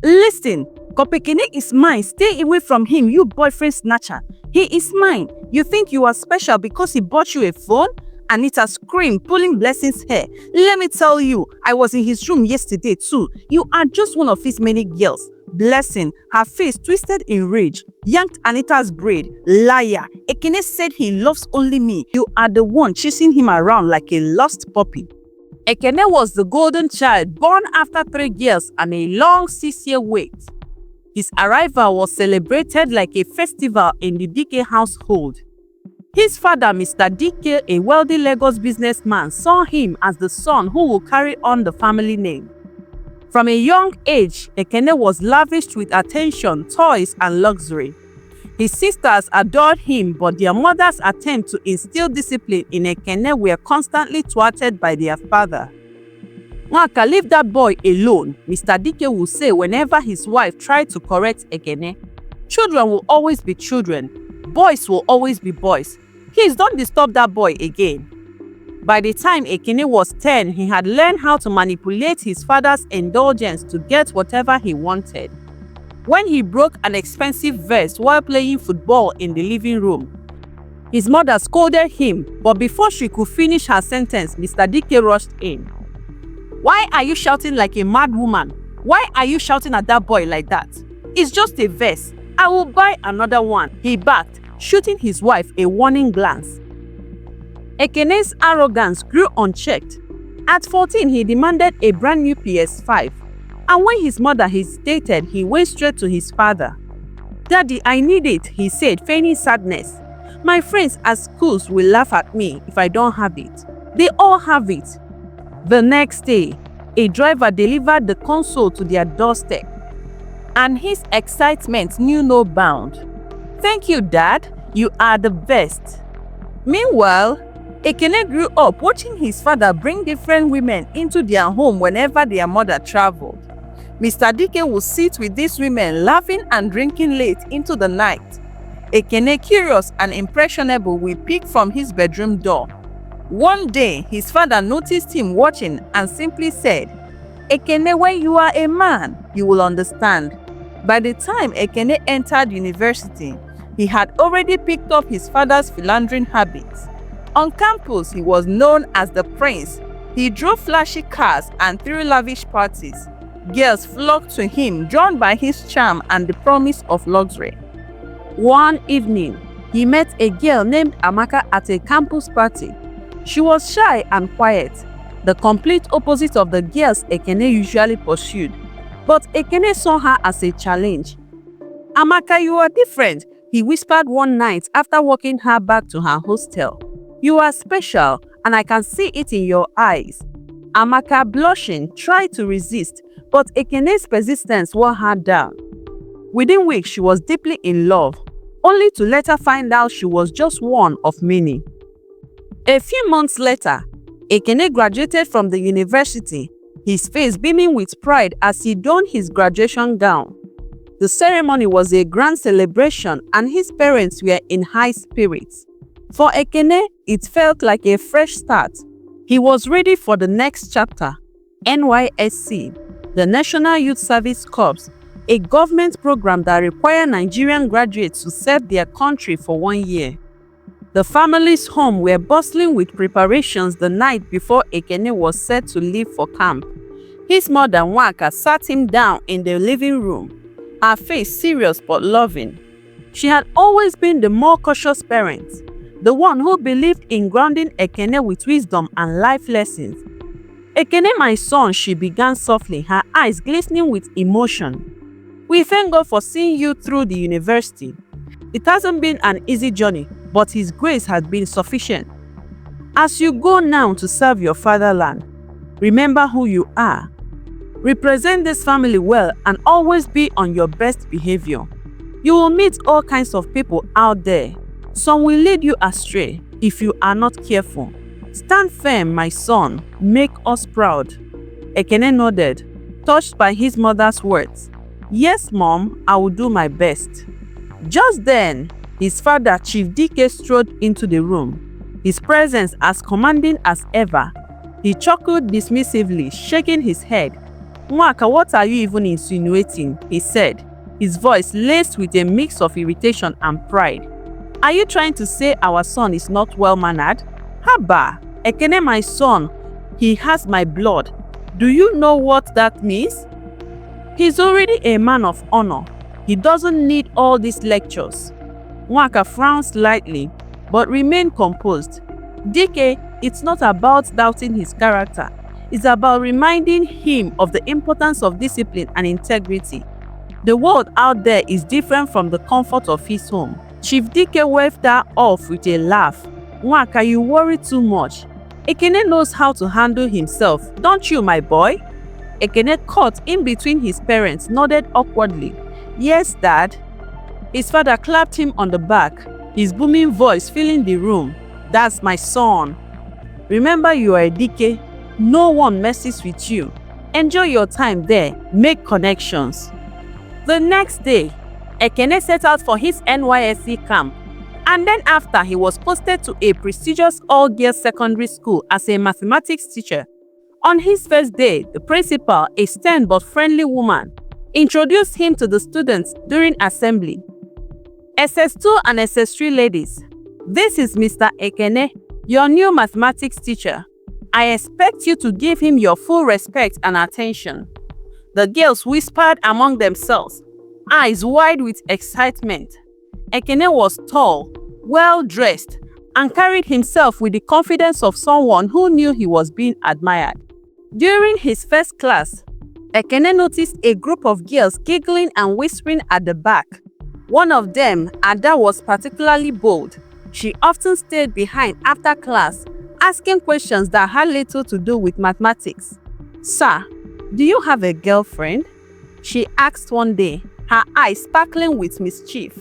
Listen, Ekene is mine. Stay away from him, you boyfriend snatcher. He is mine. You think you are special because he bought you a phone? Anita screamed, pulling Blessing's hair. Let me tell you, I was in his room yesterday too. You are just one of his many girls. Blessing, her face twisted in rage, yanked Anita's braid. Liar. Ekene said he loves only me. You are the one chasing him around like a lost puppy. Ekene was the golden child born after 3 girls and a long 6-year wait. His arrival was celebrated like a festival in the DK household. His father, Mr. DK, a wealthy Lagos businessman, saw him as the son who will carry on the family name. From a young age, Ekene was lavished with attention, toys, and luxury. His sisters adored him, but their mother's attempts to instill discipline in Ekene were constantly thwarted by their father. Nwaka, leave that boy alone, Mr. DK would say whenever his wife tried to correct Ekene. Children will always be children. Boys will always be boys. Please don't disturb that boy again. By the time Ekene was 10, he had learned how to manipulate his father's indulgence to get whatever he wanted. When he broke an expensive vase while playing football in the living room, his mother scolded him, but before she could finish her sentence, Mr. DK rushed in. Why are you shouting like a mad woman? Why are you shouting at that boy like that? It's just a vase. I will buy another one, he barked, shooting his wife a warning glance. Ekene's arrogance grew unchecked. At 14, he demanded a brand new PS5. And when his mother hesitated, he went straight to his father. Daddy, I need it, he said, feigning sadness. My friends at schools will laugh at me if I don't have it. They all have it. The next day, a driver delivered the console to their doorstep, and his excitement knew no bound. Thank you, Dad. You are the best. Meanwhile, Ekene grew up watching his father bring different women into their home whenever their mother traveled. Mr. DK would sit with these women laughing and drinking late into the night. Ekene, curious and impressionable, will peek from his bedroom door. One day, his father noticed him watching and simply said, Ekene, when you are a man, you will understand. By the time Ekene entered university, he had already picked up his father's philandering habits. On campus, he was known as the prince. He drove flashy cars and threw lavish parties. Girls flocked to him, drawn by his charm and the promise of luxury. One evening, he met a girl named Amaka at a campus party. She was shy and quiet, the complete opposite of the girls Ekene usually pursued. But Ekene saw her as a challenge. Amaka, you are different, he whispered one night after walking her back to her hostel. You are special, and I can see it in your eyes. Amaka, blushing, tried to resist, but Ekene's persistence wore her down. Within weeks, she was deeply in love, only to later find out she was just one of many. A few months later, Ekene graduated from the university, his face beaming with pride as he donned his graduation gown. The ceremony was a grand celebration, and his parents were in high spirits. For Ekene, it felt like a fresh start. He was ready for the next chapter. NYSC, the National Youth Service Corps, a government program that required Nigerian graduates to serve their country for 1 year. The family's home were bustling with preparations the night before Ekene was set to leave for camp. His mother, Nwaka, sat him down in the living room, her face serious but loving. She had always been the more cautious parent, the one who believed in grounding Ekene with wisdom and life lessons. Ekene, my son, she began softly, her eyes glistening with emotion. We thank God for seeing you through the university. It hasn't been an easy journey, but His grace has been sufficient. As you go now to serve your fatherland, remember who you are. Represent this family well and always be on your best behavior. You will meet all kinds of people out there. Some will lead you astray if you are not careful. Stand firm, my son. Make us proud. Ekene nodded, touched by his mother's words. Yes, Mom, I will do my best. Just then, his father, Chief DK, strode into the room, his presence as commanding as ever. He chuckled dismissively, shaking his head. Nwaka, what are you even insinuating? He said, his voice laced with a mix of irritation and pride. Are you trying to say our son is not well-mannered? Haba, Ekene, my son, he has my blood. Do you know what that means? He's already a man of honor. He doesn't need all these lectures. Nwaka frowned slightly, but remained composed. Dike, it's not about doubting his character. It's about reminding him of the importance of discipline and integrity. The world out there is different from the comfort of his home. Chief Dike waved her off with a laugh. Nwaka, you worry too much. Ekene knows how to handle himself, don't you, my boy? Ekene, caught in between his parents, nodded awkwardly. Yes, Dad. His father clapped him on the back, his booming voice filling the room. That's my son. Remember, you are a Dike. No one messes with you. Enjoy your time there. Make connections. The next day, Ekene set out for his NYSC camp, and then after he was posted to a prestigious all-girls secondary school as a mathematics teacher. On his first day, the principal, a stern but friendly woman, introduced him to the students during assembly. SS2 and SS3 ladies, this is Mr. Ekene, your new mathematics teacher. I expect you to give him your full respect and attention. The girls whispered among themselves, eyes wide with excitement. Ekene was tall, well-dressed, and carried himself with the confidence of someone who knew he was being admired. During his first class, Ekene noticed a group of girls giggling and whispering at the back. One of them, Ada, was particularly bold. She often stayed behind after class, asking questions that had little to do with mathematics. Sir, do you have a girlfriend? She asked one day, her eyes sparkling with mischief.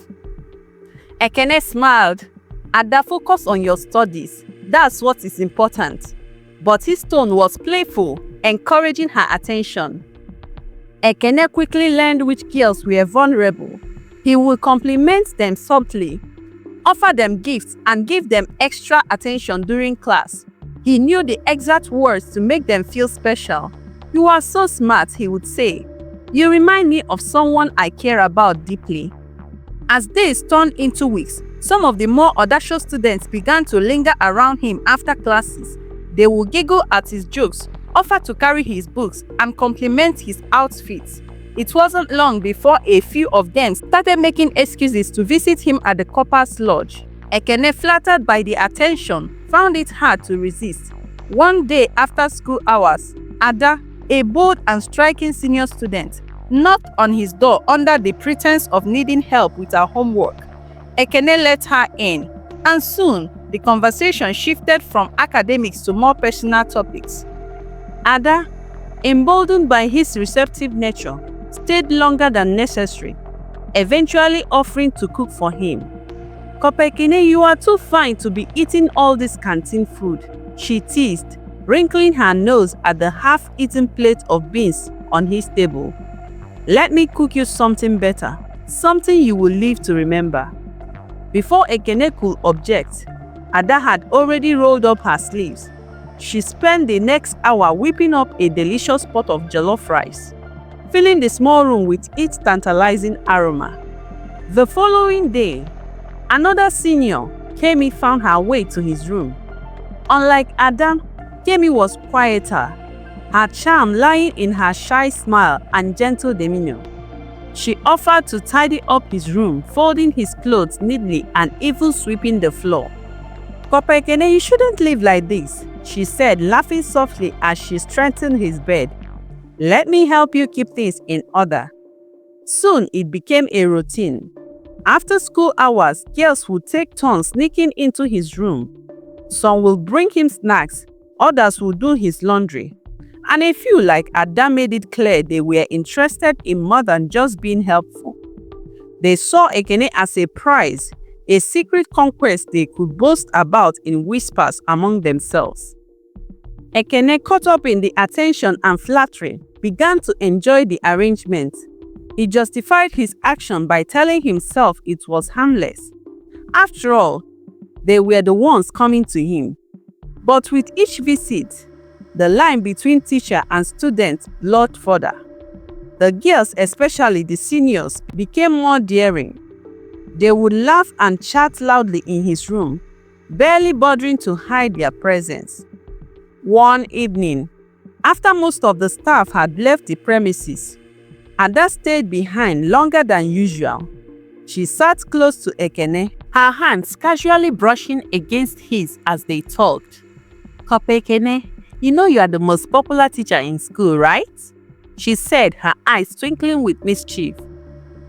Ekene smiled. Ada, focus on your studies. That's what is important. But his tone was playful, encouraging her attention. Ekene quickly learned which girls were vulnerable. He would compliment them subtly, offer them gifts, and give them extra attention during class. He knew the exact words to make them feel special. You are so smart, he would say. You remind me of someone I care about deeply. As days turned into weeks, some of the more audacious students began to linger around him after classes. They would giggle at his jokes, offer to carry his books, and compliment his outfits. It wasn't long before a few of them started making excuses to visit him at the Corper's lodge. Ekene, flattered by the attention, found it hard to resist. One day after school hours, Ada, a bold and striking senior student, knocked on his door under the pretense of needing help with her homework. Ekene let her in, and soon the conversation shifted from academics to more personal topics. Ada, emboldened by his receptive nature, stayed longer than necessary, eventually offering to cook for him. Ekene, you are too fine to be eating all this canteen food, she teased, wrinkling her nose at the half-eaten plate of beans on his table. Let me cook you something better, something you will live to remember. Before Ekene could object, Ada had already rolled up her sleeves. She spent the next hour whipping up a delicious pot of jollof rice, filling the small room with its tantalizing aroma. The following day, another senior, Kemi, found her way to his room. Unlike Adam, Kemi was quieter, her charm lying in her shy smile and gentle demeanor. She offered to tidy up his room, folding his clothes neatly and even sweeping the floor. Ekene, you shouldn't live like this, she said, laughing softly as she straightened his bed. Let me help you keep things in order. Soon it became a routine. After school hours, girls would take turns sneaking into his room. Some will bring him snacks, others will do his laundry. And a few, like Ada, made it clear they were interested in more than just being helpful. They saw Ekene as a prize, a secret conquest they could boast about in whispers among themselves. Ekene, caught up in the attention and flattery, began to enjoy the arrangement. He justified his action by telling himself it was harmless. After all, they were the ones coming to him. But with each visit, The line between teacher and student blurred further. The girls, especially the seniors, became more daring. They would laugh and chat loudly in his room, barely bothering to hide their presence. One evening, after most of the staff had left the premises, Ada stayed behind longer than usual. She sat close to Ekene, her hands casually brushing against his as they talked. "Corper Ekene, you know you are the most popular teacher in school, right?" she said, her eyes twinkling with mischief.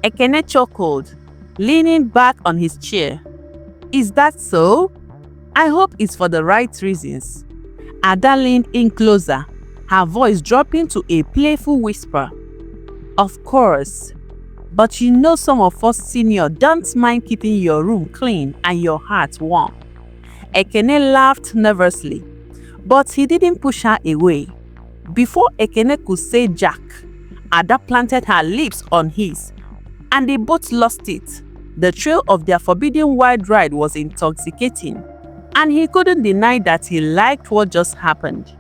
Ekene chuckled, leaning back on his chair. "Is that so? I hope it's for the right reasons." Ada leaned in closer, her voice dropping to a playful whisper. "Of course. But you know some of us senior don't mind keeping your room clean and your heart warm." Ekene laughed nervously, but he didn't push her away. Before Ekene could say jack, Ada planted her lips on his, and they both lost it. The thrill of their forbidden wild ride was intoxicating, and he couldn't deny that he liked what just happened.